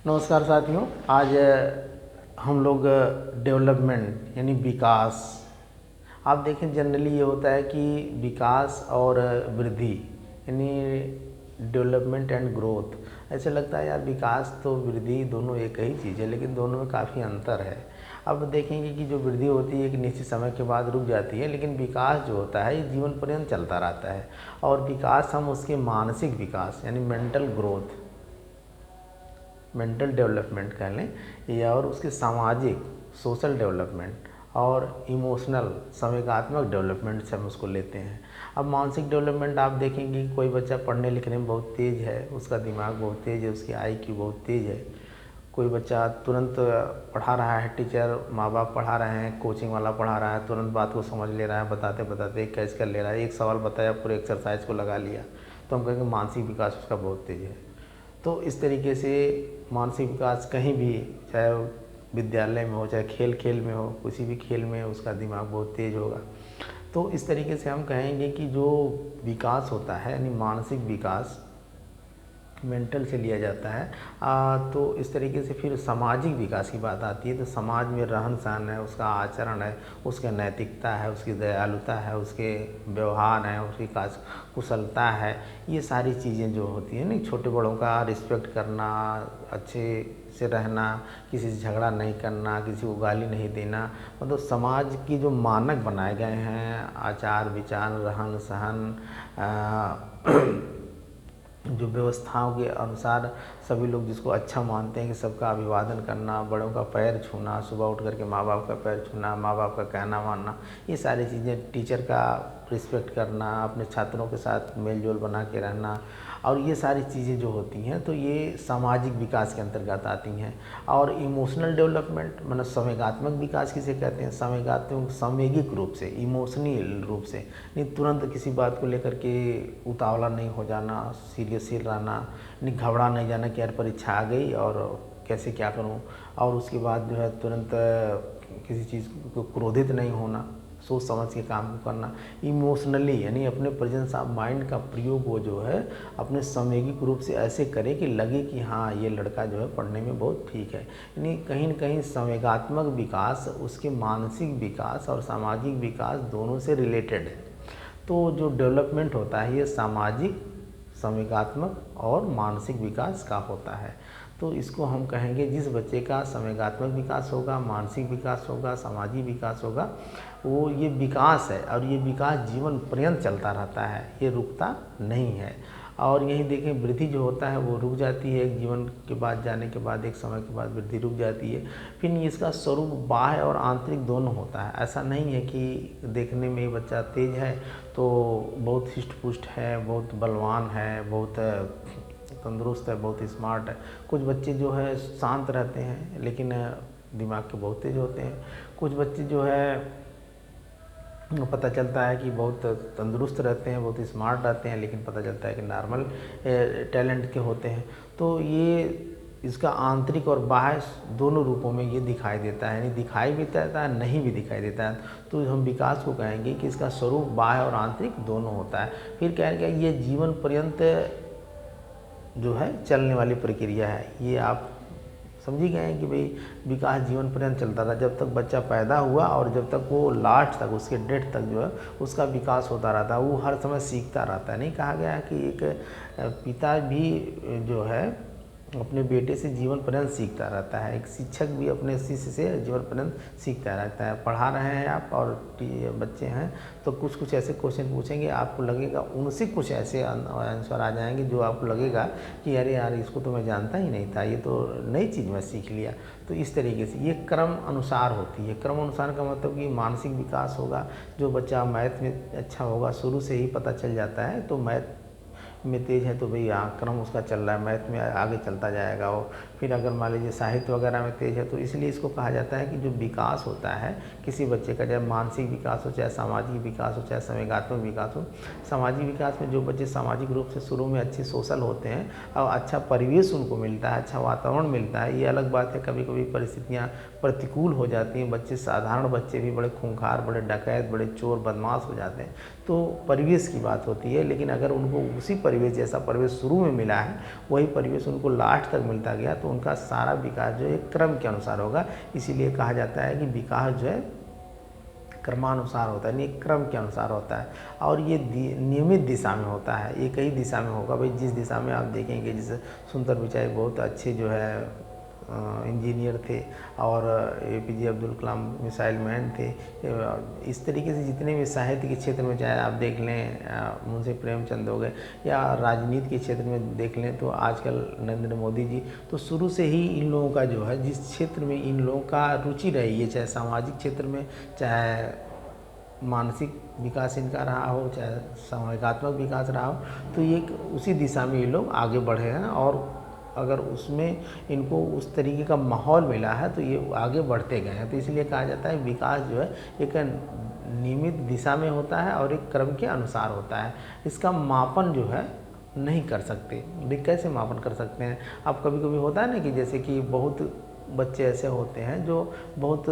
नमस्कार साथियों। आज हम लोग डेवलपमेंट यानी विकास। आप देखें जनरली ये होता है कि विकास और वृद्धि यानी डेवलपमेंट एंड ग्रोथ, ऐसे लगता है यार विकास तो वृद्धि दोनों एक ही चीज़ है, लेकिन दोनों में काफ़ी अंतर है। अब देखेंगे कि जो वृद्धि होती है एक निश्चित समय के बाद रुक जाती है, लेकिन विकास जो होता है ये जीवन पर्यंत चलता रहता है। और विकास हम उसके मानसिक विकास यानी मेंटल डेवलपमेंट कह लें, या और उसके सामाजिक सोशल डेवलपमेंट और इमोशनल संवेगात्मक डेवलपमेंट से हम उसको लेते हैं। अब मानसिक डेवलपमेंट आप देखेंगे कि कोई बच्चा पढ़ने लिखने में बहुत तेज़ है, उसका दिमाग बहुत तेज़ है, उसकी IQ बहुत तेज़ है। कोई बच्चा तुरंत पढ़ा रहा है, टीचर माँ बाप पढ़ा रहे हैं, कोचिंग वाला पढ़ा रहा है, तुरंत बात को समझ ले रहा है, बताते बताते कैच कर ले रहा है, एक सवाल बताया पूरे एक्सरसाइज को लगा लिया, तो हम कहेंगे मानसिक विकास उसका बहुत तेज़ है। तो इस तरीके से मानसिक विकास कहीं भी, चाहे विद्यालय में हो, चाहे खेल खेल में हो, किसी भी खेल में उसका दिमाग बहुत तेज़ होगा। तो इस तरीके से हम कहेंगे कि जो विकास होता है यानी मानसिक विकास मेंटल से लिया जाता है। तो इस तरीके से फिर सामाजिक विकास की बात आती है, तो समाज में रहन सहन है, उसका आचरण है, उसकी नैतिकता है, उसकी दयालुता है, उसके व्यवहार है, उसकी कुशलता है, ये सारी चीज़ें जो होती हैं ना, छोटे बड़ों का रिस्पेक्ट करना, अच्छे से रहना, किसी से झगड़ा नहीं करना, किसी को गाली नहीं देना, मतलब समाज की जो मानक बनाए गए हैं, आचार विचार रहन सहन, जो व्यवस्थाओं के अनुसार सभी लोग जिसको अच्छा मानते हैं कि सबका अभिवादन करना, बड़ों का पैर छूना, सुबह उठ करके माँ बाप का पैर छूना, माँ बाप का कहना मानना, ये सारी चीज़ें, टीचर का रिस्पेक्ट करना, अपने छात्रों के साथ मेल जोल बना के रहना, और ये सारी चीज़ें जो होती हैं तो ये सामाजिक विकास के अंतर्गत आती हैं। और इमोशनल डेवलपमेंट मतलब संवेगात्मक विकास किसे कहते हैं? संवेगात्मक संवेगिक रूप से, इमोशनल रूप से, नहीं तुरंत किसी बात को लेकर के उतावला नहीं हो जाना, सीरियसली रहना, नहीं घबरा नहीं जाना कि यार परीक्षा आ गई और कैसे क्या करूं, और उसके बाद जो है तुरंत किसी चीज़ को क्रोधित नहीं होना, सोच समझ के काम को करना। इमोशनली यानी अपने प्रेजेंस ऑफ माइंड का प्रयोग वो जो है अपने संवेगिक रूप से ऐसे करे कि लगे कि हाँ ये लड़का जो है पढ़ने में बहुत ठीक है। यानी कहीं न कहीं संवेगात्मक विकास उसके मानसिक विकास और सामाजिक विकास दोनों से रिलेटेड है। तो जो डेवलपमेंट होता है ये सामाजिक, संवेगात्मक और मानसिक विकास का होता है। तो इसको हम कहेंगे जिस बच्चे का संवेगात्मक विकास होगा, मानसिक विकास होगा, सामाजिक विकास होगा, वो ये विकास है और ये विकास जीवन पर्यंत चलता रहता है, ये रुकता नहीं है। और यही देखें वृद्धि जो होता है वो रुक जाती है, एक जीवन के बाद जाने के बाद, एक समय के बाद वृद्धि रुक जाती है। फिर इसका स्वरूप बाह्य और आंतरिक दोनों होता है। ऐसा नहीं है कि देखने में बच्चा तेज है तो बहुत हिष्ट पुष्ट है, बहुत बलवान है, बहुत तंदुरुस्त है, बहुत स्मार्ट है। कुछ बच्चे जो है शांत रहते हैं लेकिन दिमाग के बहुत तेज होते हैं। कुछ बच्चे जो है पता चलता है कि बहुत तंदुरुस्त रहते हैं, बहुत स्मार्ट रहते हैं, लेकिन पता चलता है कि नॉर्मल टैलेंट के होते हैं। तो ये इसका आंतरिक और बाह्य दोनों रूपों में ये दिखाई देता है, यानी दिखाई भी देता है, नहीं भी दिखाई देता है। तो हम विकास को कहेंगे कि इसका स्वरूप बाह्य और आंतरिक दोनों होता है। फिर कहेंगे ये जीवन पर्यंत जो है चलने वाली प्रक्रिया है। ये आप समझ ही गए हैं कि भाई विकास जीवन पर्यंत चलता था, जब तक बच्चा पैदा हुआ और जब तक वो लास्ट तक, उसके डेथ तक जो है उसका विकास होता रहता है, वो हर समय सीखता रहता है। नहीं कहा गया है कि एक पिता भी जो है अपने बेटे से जीवन पर्यंत सीखता रहता है, एक शिक्षक भी अपने शिष्य से जीवन पर्यंत सीखता रहता है। पढ़ा रहे हैं आप और बच्चे हैं तो कुछ कुछ ऐसे क्वेश्चन पूछेंगे, आपको लगेगा उनसे कुछ ऐसे आंसर आ जाएंगे जो आपको लगेगा कि अरे यार इसको तो मैं जानता ही नहीं था, ये तो नई चीज़ मैं सीख लिया। तो इस तरीके से ये क्रम अनुसार होती है। क्रम अनुसार का मतलब कि मानसिक विकास होगा, जो बच्चा मैथ में अच्छा होगा, शुरू से ही पता चल जाता है, तो मैथ में तेज़ है तो भाई क्रम उसका चल रहा है, मैथ में आगे चलता जाएगा वो। फिर अगर मान लीजिए साहित्य वगैरह में तेज़ है तो इसलिए इसको कहा जाता है कि जो विकास होता है किसी बच्चे का, चाहे मानसिक विकास हो, चाहे सामाजिक विकास हो, चाहे संवेगात्मक विकास हो। सामाजिक विकास में जो बच्चे सामाजिक रूप से शुरू में अच्छे सोशल होते हैं और अच्छा परिवेश उनको मिलता है, अच्छा वातावरण मिलता है, ये अलग बात है। कभी कभी परिस्थितियाँ प्रतिकूल हो जाती हैं, बच्चे साधारण बच्चे भी बड़े खूंखार, बड़े डकैत, बड़े चोर बदमाश हो जाते हैं, तो परिवेश की बात होती है। लेकिन अगर उनको उसी परिवेश जैसा परिवेश शुरू में मिला है वही परिवेश उनको लास्ट तक मिलता गया, तो उनका सारा विकास जो है एक क्रम के अनुसार होगा। इसीलिए कहा जाता है कि विकास जो है क्रमानुसार होता है, नहीं क्रम के अनुसार होता है, और ये नियमित दिशा में होता है, एक ही दिशा में होगा। भाई जिस दिशा में आप देखेंगे, जैसे सुंदर पिचाई बहुत अच्छे जो है इंजीनियर थे, और APJ Abdul Kalam missile man थे। इस तरीके से जितने भी साहित्य के क्षेत्र में, चाहे आप देख लें मुंशी प्रेमचंद हो गए, या राजनीति के क्षेत्र में देख लें तो आजकल नरेंद्र मोदी जी, तो शुरू से ही इन लोगों का जो है, जिस क्षेत्र में इन लोगों का रुचि रही है, चाहे सामाजिक क्षेत्र में, चाहे मानसिक विकास इनका रहा हो, चाहे सामाजिकात्मक विकास रहा हो, तो ये उसी दिशा में ये लोग आगे बढ़े हैं। और अगर उसमें इनको उस तरीके का माहौल मिला है तो ये आगे बढ़ते गए हैं। तो इसलिए कहा जाता है विकास जो है एक नियमित दिशा में होता है और एक क्रम के अनुसार होता है। इसका मापन जो है नहीं कर सकते। भाई कैसे मापन कर सकते हैं? अब कभी कभी होता है ना कि जैसे कि बहुत बच्चे ऐसे होते हैं जो बहुत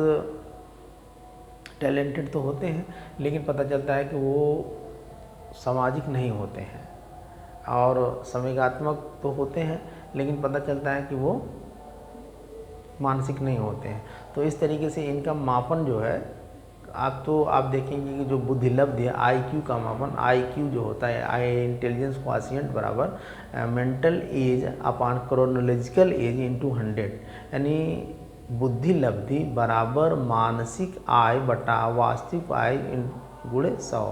टैलेंटेड तो होते हैं, लेकिन पता चलता है कि वो सामाजिक नहीं होते हैं, और संवेगात्मक तो होते हैं लेकिन पता चलता है कि वो मानसिक नहीं होते हैं। तो इस तरीके से इनका मापन जो है, आप देखेंगे कि जो बुद्धिलब्धि है, IQ का मापन, IQ जो होता है, इंटेलिजेंस क्वाशिएंट बराबर mental as upon chronological age into 100, यानी बुद्धिलब्धि बराबर मानसिक आय बटा वास्तविक आय गुणे 100।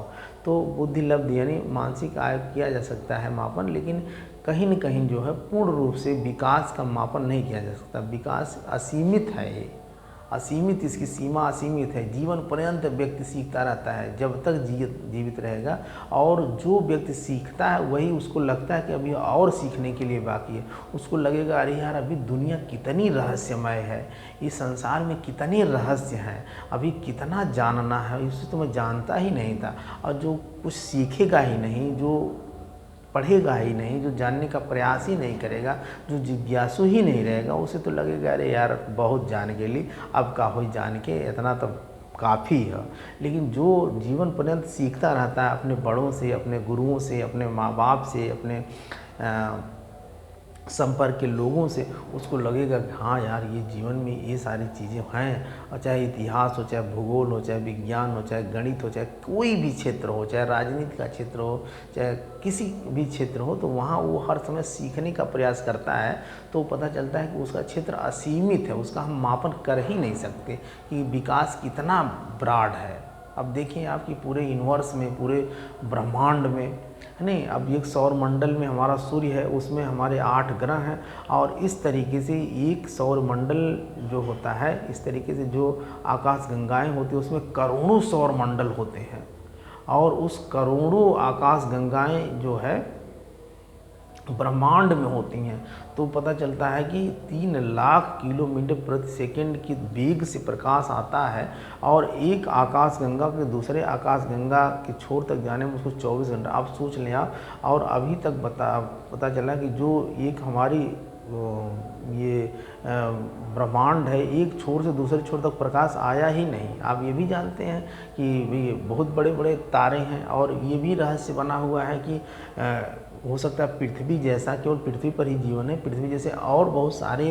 तो बुद्धिलब्धि यानी मानसिक आय किया जा सकता है मापन, लेकिन कहीं न कहीं जो है पूर्ण रूप से विकास का मापन नहीं किया जा सकता। विकास असीमित है, ये असीमित, इसकी सीमा असीमित है। जीवन पर्यंत व्यक्ति सीखता रहता है जब तक जीवित रहेगा, और जो व्यक्ति सीखता है वही उसको लगता है कि अभी और सीखने के लिए बाकी है। उसको लगेगा अरे यार अभी दुनिया कितनी रहस्यमय है, इस संसार में कितने रहस्य हैं, अभी कितना जानना है, इससे तो मैं जानता ही नहीं था। और जो कुछ सीखेगा ही नहीं, जो पढ़ेगा ही नहीं, जो जानने का प्रयास ही नहीं करेगा, जो जिज्ञासु ही नहीं रहेगा, उसे तो लगेगा अरे यार बहुत जान गेली, अब का हो जान के, इतना तो काफ़ी है। लेकिन जो जीवन पर्यंत सीखता रहता है अपने बड़ों से, अपने गुरुओं से, अपने माँ बाप से, अपने संपर्क के लोगों से, उसको लगेगा कि हाँ यार ये जीवन में ये सारी चीज़ें हैं। और चाहे इतिहास हो, चाहे भूगोल हो, चाहे विज्ञान हो, चाहे गणित हो, चाहे कोई भी क्षेत्र हो, चाहे राजनीति का क्षेत्र हो, चाहे किसी भी क्षेत्र हो, तो वहाँ वो हर समय सीखने का प्रयास करता है। तो पता चलता है कि उसका क्षेत्र असीमित है, उसका हम मापन कर ही नहीं सकते कि विकास कितना ब्रॉड है। अब देखिए आपकी पूरे यूनिवर्स में, पूरे ब्रह्मांड में, है नहीं, अब एक सौर मंडल में हमारा सूर्य है, उसमें हमारे 8 ग्रह हैं, और इस तरीके से एक सौर मंडल जो होता है, इस तरीके से जो आकाश गंगाएं होती हैं उसमें करोड़ों सौर मंडल होते हैं, और उस करोड़ों आकाश गंगाएं जो है ब्रह्मांड में होती हैं। तो पता चलता है कि 3 लाख किलोमीटर प्रति सेकंड की वेग से प्रकाश आता है, और एक आकाश गंगा के दूसरे आकाश गंगा के छोर तक जाने में उसको 24 घंटा, आप सोच लें आप। और अभी तक पता चला कि जो एक हमारी ये ब्रह्मांड है, एक छोर से दूसरे छोर तक प्रकाश आया ही नहीं। आप ये भी जानते हैं कि ये बहुत बड़े बड़े तारे हैं, और ये भी रहस्य बना हुआ है कि हो सकता है पृथ्वी जैसा, केवल पृथ्वी पर ही जीवन है, पृथ्वी जैसे और बहुत सारे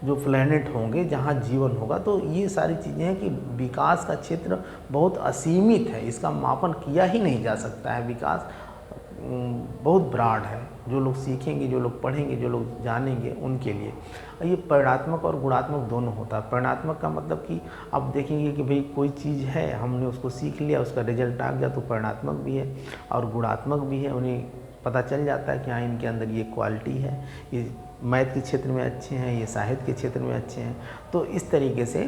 जो प्लैनेट होंगे जहाँ जीवन होगा। तो ये सारी चीज़ें हैं कि विकास का क्षेत्र बहुत असीमित है, इसका मापन किया ही नहीं जा सकता है। विकास बहुत ब्रॉड है, जो लोग सीखेंगे, जो लोग पढ़ेंगे, जो लोग जानेंगे उनके लिए। ये परिणात्मक और गुणात्मक दोनों होता है। परिणात्मक का मतलब कि आप देखेंगे कि भाई कोई चीज़ है, हमने उसको सीख लिया, उसका रिजल्ट आ गया, तो परिणात्मक भी है, और गुणात्मक भी है। उन्हें पता चल जाता है कि हाँ इनके अंदर ये क्वालिटी है, ये मैथ के क्षेत्र में अच्छे हैं, ये साहित्य के क्षेत्र में अच्छे हैं। तो इस तरीके से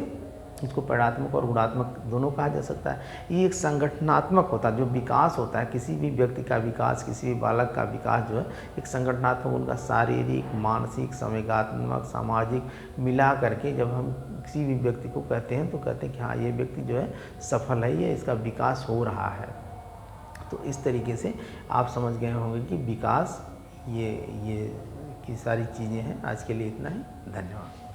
इसको परिणात्मक और गुणात्मक दोनों कहा जा सकता है। ये एक संगठनात्मक होता है, जो विकास होता है, किसी भी व्यक्ति का विकास, किसी भी बालक का विकास जो है एक संगठनात्मक, उनका शारीरिक, मानसिक, संवेगात्मक, सामाजिक मिला करके जब हम किसी भी व्यक्ति को कहते हैं तो कहते हैं कि हाँ ये व्यक्ति जो है सफल है, ये इसका विकास हो रहा है। तो इस तरीके से आप समझ गए होंगे कि विकास ये की सारी चीज़ें हैं। आज के लिए इतना ही, धन्यवाद।